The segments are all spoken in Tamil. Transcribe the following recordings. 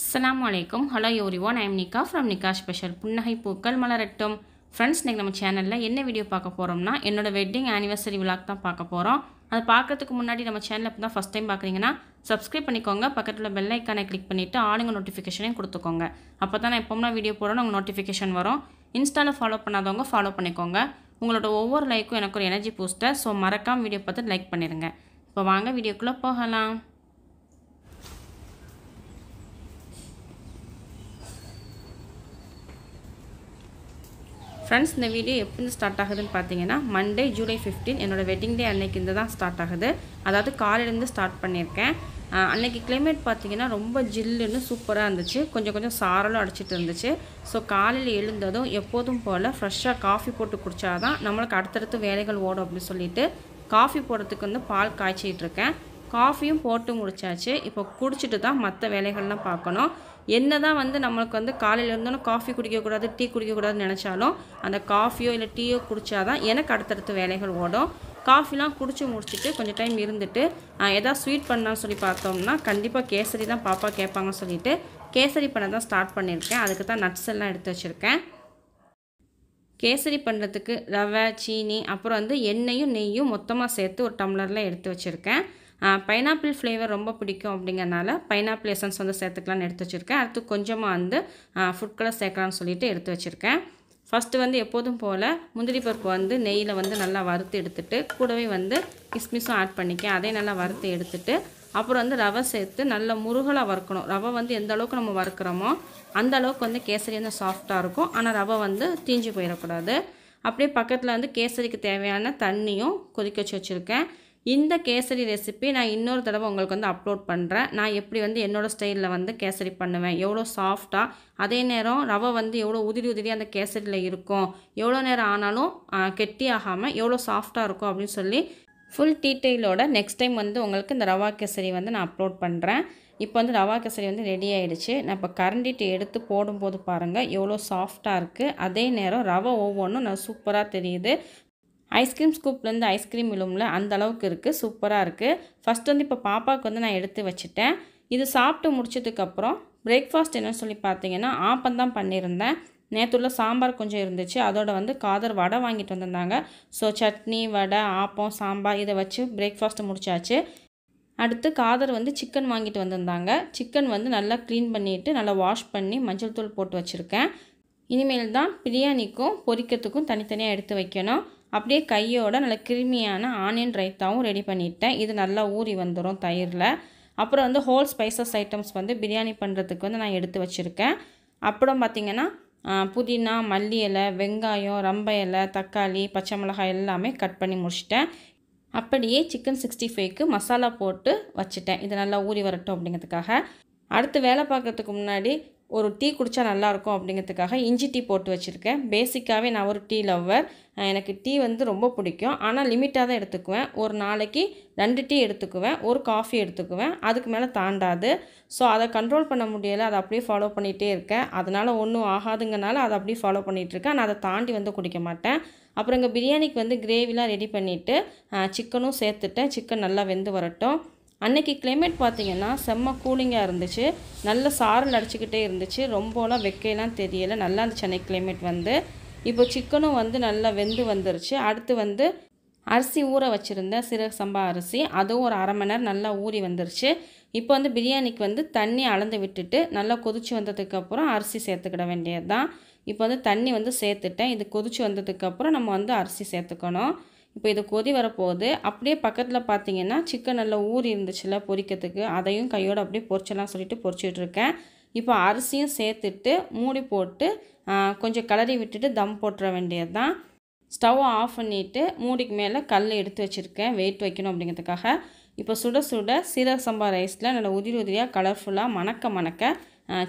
Assalamu alaikum. Hello everyone. I am Nika from Nika Special. புன்னகை பூக்கள் மலரட்டும். ஃப்ரெண்ட்ஸ், இன்னைக்கு நம்ம சேனலில் என்ன வீடியோ பார்க்க போகிறோம்னா என்னோட வெட்டிங் ஆனிவர்சரி விலாக் தான் பார்க்க போகிறோம். அது பார்க்கறதுக்கு முன்னாடி நம்ம சேனலில் இப்போ தான் ஃபஸ்ட் டைம் பார்க்குறீங்கன்னா சப்ஸ்கிரைப் பண்ணிக்கோங்க. பக்கத்தில் பெல் ஐக்கானை கிளிக் பண்ணிவிட்டு ஆளுங்க நோட்டிஃபிகேஷனையும் கொடுத்துக்கோங்க. அப்போ தான் நான் எப்போம்னா வீடியோ போகிறோன்னு உங்கள் நோட்டிஃபிகேஷன் வரும். இன்ஸ்டாவில் ஃபாலோ பண்ணாதவங்க ஃபாலோ பண்ணிக்கோங்க. உங்களோட ஒவ்வொரு லைக்கும் எனக்கு ஒரு எனர்ஜி பூஸ்டர். ஸோ மறக்காமல் வீடியோ பார்த்து லைக் பண்ணிடுங்க. இப்போ வாங்க வீடியோக்குள்ளே போகலாம். ஃப்ரெண்ட்ஸ், இந்த வீடியோ எப்போ ஸ்டார்ட் ஆகுதுன்னு பார்த்தீங்கன்னா மண்டே ஜூலை 15 என்னோடய வெட்டிங் டே அன்னைக்கு இந்த தான் ஸ்டார்ட் ஆகுது. அதாவது காலையிலேருந்து ஸ்டார்ட் பண்ணியிருக்கேன். அன்றைக்கி கிளைமேட் பார்த்திங்கன்னா ரொம்ப ஜில்லுன்னு சூப்பராக இருந்துச்சு. கொஞ்சம் சாரலும் அடிச்சிட்டு இருந்துச்சு. ஸோ காலையில் எழுந்ததும் எப்போதும் போல் ஃப்ரெஷ்ஷாக காஃபி போட்டு குடித்தாதான் நம்மளுக்கு அடுத்தடுத்து வேலைகள் ஓடும் அப்படின்னு சொல்லிட்டு காஃபி போடுறதுக்கு வந்து பால் காய்ச்சிட்டு இருக்கேன். காஃபியும் போட்டு முடிச்சாச்சு. இப்போ குடிச்சிட்டு தான் மற்ற வேலைகள்லாம் பார்க்கணும். என்ன தான் வந்து நம்மளுக்கு வந்து காலையில் இருந்தோன்னா காஃபி குடிக்கக்கூடாது, டீ குடிக்கக்கூடாதுன்னு நினச்சாலும் அந்த காஃபியோ இல்லை டீயோ குடித்தாதான் எனக்கு அடுத்தடுத்து வேலைகள் ஓடும். காஃபிலாம் குடிச்சு முடிச்சுட்டு கொஞ்சம் டைம் இருந்துட்டு எதாவது ஸ்வீட் பண்ணலான்னு சொல்லி பார்த்தோம்னா கண்டிப்பாக கேசரி தான் பாப்பா கேட்பாங்கன்னு சொல்லிட்டு கேசரி பண்ண தான் ஸ்டார்ட் பண்ணியிருக்கேன். அதுக்கு தான் நட்ஸ் எல்லாம் எடுத்து வச்சுருக்கேன். கேசரி பண்ணுறதுக்கு ரவை, சீனி, அப்புறம் வந்து எண்ணெயும் நெய்யும் மொத்தமாக சேர்த்து ஒரு டம்ளரில் எடுத்து வச்சுருக்கேன். பைனாப்பிள் ஃப்ளேவர் ரொம்ப பிடிக்கும் அப்படிங்கிறனால பைனாப்பிள் எசன்ஸ் வந்து சேர்த்துக்கலான்னு எடுத்து வச்சுருக்கேன். அடுத்து கொஞ்சமாக வந்து ஃபுட் கலர் சேர்க்கலான்னு சொல்லிட்டு எடுத்து வச்சுருக்கேன். ஃபஸ்ட்டு வந்து எப்போதும் போல் முந்திரி பருப்பு வந்து நெய்யில் வந்து நல்லா வறுத்து எடுத்துகிட்டு கூடவே வந்து கிஸ்மிஸும் ஆட் பண்ணிக்கேன். அதையும் நல்லா வறுத்து எடுத்துகிட்டு அப்புறம் வந்து ரவை சேர்த்து நல்லா முருகலாக வறுக்கணும். ரவை வந்து எந்த அளவுக்கு நம்ம வறுக்கிறோமோ அந்த அளவுக்கு வந்து கேசரி வந்து சாஃப்டாக இருக்கும். ஆனால் ரவை வந்து தீஞ்சு போயிடக்கூடாது. அப்படியே பக்கத்தில் வந்து கேசரிக்கு தேவையான தண்ணியும் கொதிக்க வச்சுருக்கேன். இந்த கேசரி ரெசிபி நான் இன்னொரு தடவை உங்களுக்கு வந்து அப்லோட் பண்ணுறேன். நான் எப்படி வந்து என்னோடய ஸ்டைலில் வந்து கேசரி பண்ணுவேன், எவ்வளோ சாஃப்டாக, அதே நேரம் ரவை வந்து எவ்வளோ உதிரி அந்த கேசரியில் இருக்கும், எவ்வளோ நேரம் ஆனாலும் கெட்டி ஆகாமல் எவ்வளோ சாஃப்டாக இருக்கும் அப்படின்னு சொல்லி ஃபுல் டீட்டெயிலோட நெக்ஸ்ட் டைம் வந்து உங்களுக்கு இந்த ரவா கேசரி வந்து நான் அப்லோட் பண்ணுறேன். இப்போ வந்து ரவா கேசரி வந்து ரெடி ஆகிடுச்சு. நான் இப்போ கரண்டிட்டு எடுத்து போடும்போது பாருங்கள் எவ்வளோ சாஃப்டாக இருக்குது. அதே நேரம் ரவை ஒவ்வொன்றும் நான் சூப்பராக தெரியுது. ஐஸ்கிரீம் ஸ்கூப்லேருந்து ஐஸ்கிரீம் விழும்ல அந்த அளவுக்கு இருக்குது. சூப்பராக இருக்குது. ஃபஸ்ட் வந்து இப்போ பாப்பாவுக்கு வந்து நான் எடுத்து வச்சுட்டேன். இது சாப்பிட்டு முடிச்சதுக்கப்புறம் பிரேக்ஃபாஸ்ட் என்னன்னு சொல்லி பார்த்தீங்கன்னா ஆப்பந்தான் பண்ணியிருந்தேன். நேற்றுள்ள சாம்பார் கொஞ்சம் இருந்துச்சு. அதோட வந்து காதர் வடை வாங்கிட்டு வந்திருந்தாங்க. ஸோ சட்னி, வடை, ஆப்பம், சாம்பார் இதை வச்சு பிரேக்ஃபாஸ்ட்டு முடிச்சாச்சு. அடுத்து காதர் வந்து சிக்கன் வாங்கிட்டு வந்திருந்தாங்க. சிக்கன் வந்து நல்லா க்ளீன் பண்ணிவிட்டு நல்லா வாஷ் பண்ணி மஞ்சள் தூள் போட்டு வச்சுருக்கேன். இனிமேல் தான் பிரியாணிக்கும் பொரிக்கிறதுக்கும் தனித்தனியாக எடுத்து வைக்கணும். அப்படியே கையோட நல்ல கிருமியான ஆனியன் ரைத்தாவும் ரெடி பண்ணிட்டேன். இது நல்லா ஊறி வந்துடும் தயிரில். அப்புறம் வந்து ஹோல் ஸ்பைசஸ் ஐட்டம்ஸ் வந்து பிரியாணி பண்ணுறதுக்கு வந்து நான் எடுத்து வச்சுருக்கேன். அப்புறம் பார்த்திங்கன்னா புதினா, மல்லி இலை, வெங்காயம், ரம்ப இலை, தக்காளி, பச்சை மிளகாய் எல்லாமே கட் பண்ணி முடிச்சிட்டேன். அப்படியே சிக்கன் 65க்கு மசாலா போட்டு வச்சுட்டேன். இது நல்லா ஊறி வரட்டும் அப்படிங்கிறதுக்காக. அடுத்து வேலை பார்க்குறதுக்கு முன்னாடி ஒரு டீ குடித்தா நல்லாயிருக்கும் அப்படிங்கிறதுக்காக இஞ்சி டீ போட்டு வச்சுருக்கேன். பேசிக்காகவே நான் ஒரு டீ லவ்வர். எனக்கு டீ வந்து ரொம்ப பிடிக்கும். ஆனால் லிமிட்டாக தான் எடுத்துக்குவேன். ஒரு நாளைக்கு 2 டீ எடுத்துக்குவேன், ஒரு காஃபி எடுத்துக்குவேன். அதுக்கு மேலே தாண்டாது. ஸோ அதை கண்ட்ரோல் பண்ண முடியலை. அதை அப்படியே ஃபாலோ பண்ணிகிட்டே இருக்கேன். அதனால் ஒன்றும் ஆகாதுங்கனால அதை அப்படியே ஃபாலோ பண்ணிகிட்ருக்கேன். நான் அதை தாண்டி வந்து குடிக்க மாட்டேன். அப்புறம் இங்கே பிரியாணிக்கு வந்து கிரேவிலாம் ரெடி பண்ணிவிட்டு சிக்கனும் சேர்த்துட்டேன். சிக்கன் நல்லா வெந்து வரட்டும். அன்றைக்கி கிளைமேட் பார்த்திங்கன்னா செம்ம கூலிங்காக இருந்துச்சு. நல்ல சாரல் அடிச்சுக்கிட்டே இருந்துச்சு. ரொம்பலாம் வெக்கையெல்லாம் தெரியலை. நல்லா இருந்துச்சு அன்றைக்கி கிளைமேட் வந்து. இப்போ சிக்கனும் வந்து நல்லா வெந்து வந்துருச்சு. அடுத்து வந்து அரிசி ஊற வச்சுருந்தேன், சீரக சம்பா அரிசி. அதுவும் ஒரு அரை மணி நேரம் நல்லா ஊறி வந்துருச்சு. இப்போ வந்து பிரியாணிக்கு வந்து தண்ணி அளந்து விட்டுட்டு நல்லா கொதிச்சு வந்ததுக்கப்புறம் அரிசி சேர்த்துக்கிட வேண்டியது தான். இப்போ வந்து தண்ணி வந்து சேர்த்துட்டேன். இது கொதிச்சு வந்ததுக்கப்புறம் நம்ம வந்து அரிசி சேர்த்துக்கணும். இப்போ இது கொதி வரப்போகுது. அப்படியே பக்கத்தில் பார்த்தீங்கன்னா சிக்கன் நல்லா ஊறி இருந்துச்சுல பொரிக்கிறதுக்கு, அதையும் கையோடு அப்படியே பொரிச்சலாம் சொல்லிட்டு பொரிச்சிட்ருக்கேன். இப்போ அரிசியும் சேர்த்துட்டு மூடி போட்டு கொஞ்சம் கிளறி விட்டுட்டு தம் போட்டுற வேண்டியது தான். ஸ்டவ் ஆஃப் பண்ணிவிட்டு மூடிக்கு மேலே கல் எடுத்து வச்சுருக்கேன் வெயிட் வைக்கணும் அப்படிங்கிறதுக்காக. இப்போ சுட சுட சீரக சம்பா ரைஸில் நல்லா உதிரியாக கலர்ஃபுல்லாக மணக்க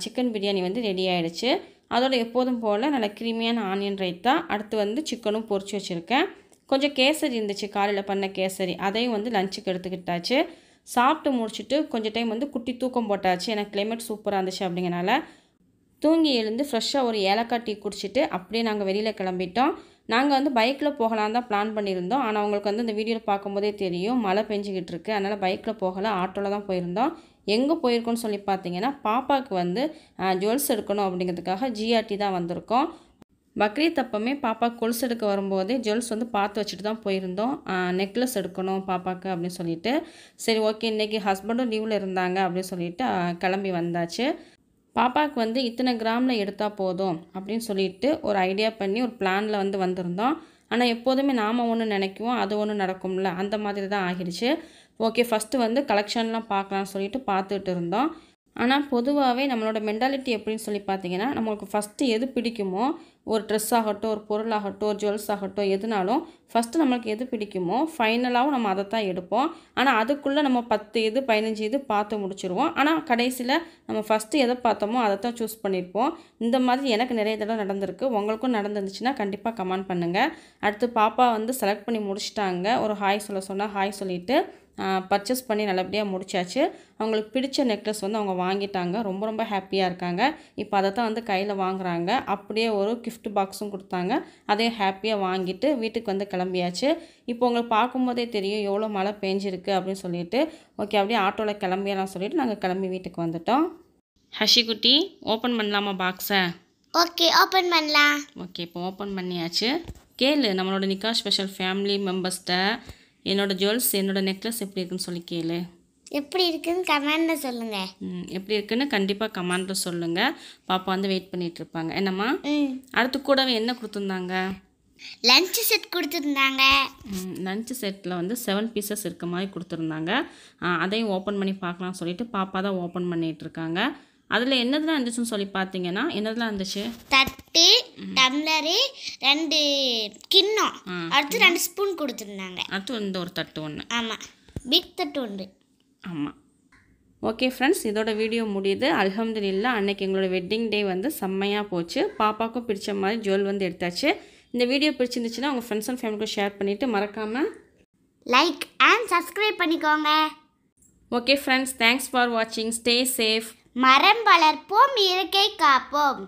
சிக்கன் பிரியாணி வந்து ரெடி ஆகிடுச்சு. அதோட எப்போதும் போல் நல்லா கிருமியான ஆனியன் ரைத்தா. அடுத்து வந்து சிக்கனும் பொரிச்சு வச்சுருக்கேன். கொஞ்சம் கேசரி இருந்துச்சு, காலையில் பண்ண கேசரி. அதையும் வந்து லஞ்சுக்கு எடுத்துக்கிட்டாச்சு. சாப்பிட்டு முடிச்சுட்டு கொஞ்சம் டைம் வந்து குட்டி தூக்கம் போட்டாச்சு. எனக்கு கிளைமேட் சூப்பராக இருந்துச்சு அப்படிங்கிறனால தூங்கி எழுந்து ஃப்ரெஷ்ஷாக ஒரு ஏலக்காய் டீ குடிச்சிட்டு அப்படியே நாங்கள் வெளியில் கிளம்பிட்டோம். நாங்கள் வந்து பைக்கில் போகலான்னு தான் பிளான் பண்ணியிருந்தோம். ஆனால் உங்களுக்கு வந்து இந்த வீடியோவில் பார்க்கும்போதே தெரியும் மழை பெஞ்சிக்கிட்டு இருக்குது. அதனால் பைக்கில் போகலை, ஆட்டோவில் தான் போயிருந்தோம். எங்கே போயிருக்கோன்னு சொல்லி பார்த்தீங்கன்னா பாப்பாவுக்கு வந்து ஜுவல்ஸ் எடுக்கணும் அப்படிங்கிறதுக்காக ஜிஆர்டி தான் வந்திருக்கோம். பக்ரீத் அப்போமே பாப்பா கொலுசு எடுக்க வரும்போதே ஜுவல்ஸ் வந்து பார்த்து வச்சுட்டு தான் போயிருந்தோம். நெக்லஸ் எடுக்கணும் பாப்பாவுக்கு அப்படின்னு சொல்லிட்டு. சரி ஓகே, இன்றைக்கி ஹஸ்பண்டும் லீவில் இருந்தாங்க அப்படின்னு சொல்லிட்டு கிளம்பி வந்தாச்சு. பாப்பாவுக்கு வந்து இத்தனை கிராமில் எடுத்தால் போதும் அப்படின்னு சொல்லிட்டு ஒரு ஐடியா பண்ணி ஒரு பிளானில் வந்து வந்திருந்தோம். ஆனால் எப்போதுமே நாம் ஒன்று நினைக்குவோம், அது ஒன்று நடக்கும்ல, அந்த மாதிரி தான் ஆகிடுச்சு. ஓகே, ஃபஸ்ட்டு வந்து கலெக்ஷன்லாம் பார்க்கலான்னு சொல்லிட்டு பார்த்துட்டு இருந்தோம். ஆனால் பொதுவாகவே நம்மளோட மென்டாலிட்டி எப்படின்னு சொல்லி பார்த்தீங்கன்னா, நம்மளுக்கு ஃபஸ்ட்டு எது பிடிக்குமோ, ஒரு ட்ரெஸ் ஆகட்டும், ஒரு பொருளாகட்டும், ஒரு ஜுவல்ஸ் ஆகட்டும், எதுனாலும் ஃபஸ்ட்டு நம்மளுக்கு எது பிடிக்குமோ ஃபைனலாகவும் நம்ம அதை தான் எடுப்போம். ஆனால் அதுக்குள்ளே நம்ம 10 இது 15 இது பார்த்து முடிச்சிருவோம். ஆனால் கடைசியில் நம்ம ஃபஸ்ட்டு எதை பார்த்தோமோ அதை தான் சூஸ் பண்ணியிருப்போம். இந்த மாதிரி எனக்கு நிறைய தடவை நடந்திருக்கு. உங்களுக்கும் நடந்துருந்துச்சுன்னா கண்டிப்பாக கமெண்ட் பண்ணுங்கள். அடுத்து பாப்பா வந்து செலக்ட் பண்ணி முடிச்சிட்டாங்க. ஒரு ஹாய் சொல்ல சொன்னால் ஹாய் சொல்லிவிட்டு பர்ச்சேஸ் பண்ணி நல்லபடியாக முடிச்சாச்சு. அவங்களுக்கு பிடிச்ச நெக்லஸ் வந்து அவங்க வாங்கிட்டாங்க. ரொம்ப ரொம்ப ஹாப்பியாக இருக்காங்க. இப்போ அதை தான் வந்து கையில் வாங்குகிறாங்க. அப்படியே ஒரு கிஃப்ட் பாக்ஸும் கொடுத்தாங்க. அதையும் ஹாப்பியாக வாங்கிட்டு வீட்டுக்கு வந்து கிளம்பியாச்சு. இப்போ உங்களுக்கு பார்க்கும்போதே தெரியும் எவ்வளோ மழை பெஞ்சிருக்கு அப்படின்னு சொல்லிட்டு. ஓகே, அப்படியே ஆட்டோவில் கிளம்பியலாம் சொல்லிட்டு நாங்கள் கிளம்பி வீட்டுக்கு வந்துட்டோம். ஹஷிகுட்டி, ஓப்பன் பண்ணலாமா பாக்ஸை? ஓகே, ஓப்பன் பண்ணலாம். ஓகே, இப்போ ஓப்பன் பண்ணியாச்சு. கேளு நம்மளோட நிக்கா ஸ்பெஷல் ஃபேமிலி மெம்பர்ஸ்கிட்ட என்னோடய ஜுவல்ஸ், என்னோடய நெக்லஸ் எப்படி இருக்குன்னு சொல்லி கேளு. எப்படி இருக்குன்னு கமெண்டில் சொல்லுங்கள். எப்படி இருக்குன்னு கண்டிப்பாக கமெண்டில் சொல்லுங்கள். பாப்பா வந்து வெயிட் பண்ணிகிட்டு இருப்பாங்க. என்னம்மா? அடுத்து கூடவே என்ன கொடுத்துருந்தாங்க? லஞ்ச் செட் கொடுத்துருந்தாங்க. லஞ்ச் செட்டில் வந்து 7 பீசஸ் இருக்க மாதிரி கொடுத்துருந்தாங்க. அதையும் ஓப்பன் பண்ணி பார்க்கலாம்னு சொல்லிட்டு பாப்பா தான் ஓப்பன் பண்ணிகிட்டு இருக்காங்க. அதில் என்னதுலாம் இருந்துச்சுன்னு சொல்லி பார்த்தீங்கன்னா என்னதுலாம் இருந்துச்சு? தட்டு, டம்ளரு, 2 கிண்ணம், அடுத்து 2 ஸ்பூன் கொடுத்துருந்தாங்க. அடுத்து இந்த ஒரு தட்டு ஒன்று. ஆமாம், பிக் தட்டு ஒன்று. ஆமாம். ஓகே ஃப்ரெண்ட்ஸ், இதோட வீடியோ முடியுது. அல்ஹம்துலில்லாஹ் அன்றைக்கி எங்களோட வெட்டிங் டே வந்து செம்மையாக போச்சு. பாப்பாவுக்கும் பிடிச்ச மாதிரி ஜுவல் வந்து எடுத்தாச்சு. இந்த வீடியோ பிடிச்சிருந்துச்சுன்னா உங்கள் ஃப்ரெண்ட்ஸ் அண்ட் ஃபேமிலிக்கும் ஷேர் பண்ணிவிட்டு மறக்காமல் லைக் அண்ட் சப்ஸ்கிரைப் பண்ணிக்கோங்க. ஓகே ஃப்ரெண்ட்ஸ், தேங்க்ஸ் ஃபார் வாட்சிங். Stay safe. மரம் வளர்ப்போம், இயற்கை காப்போம்.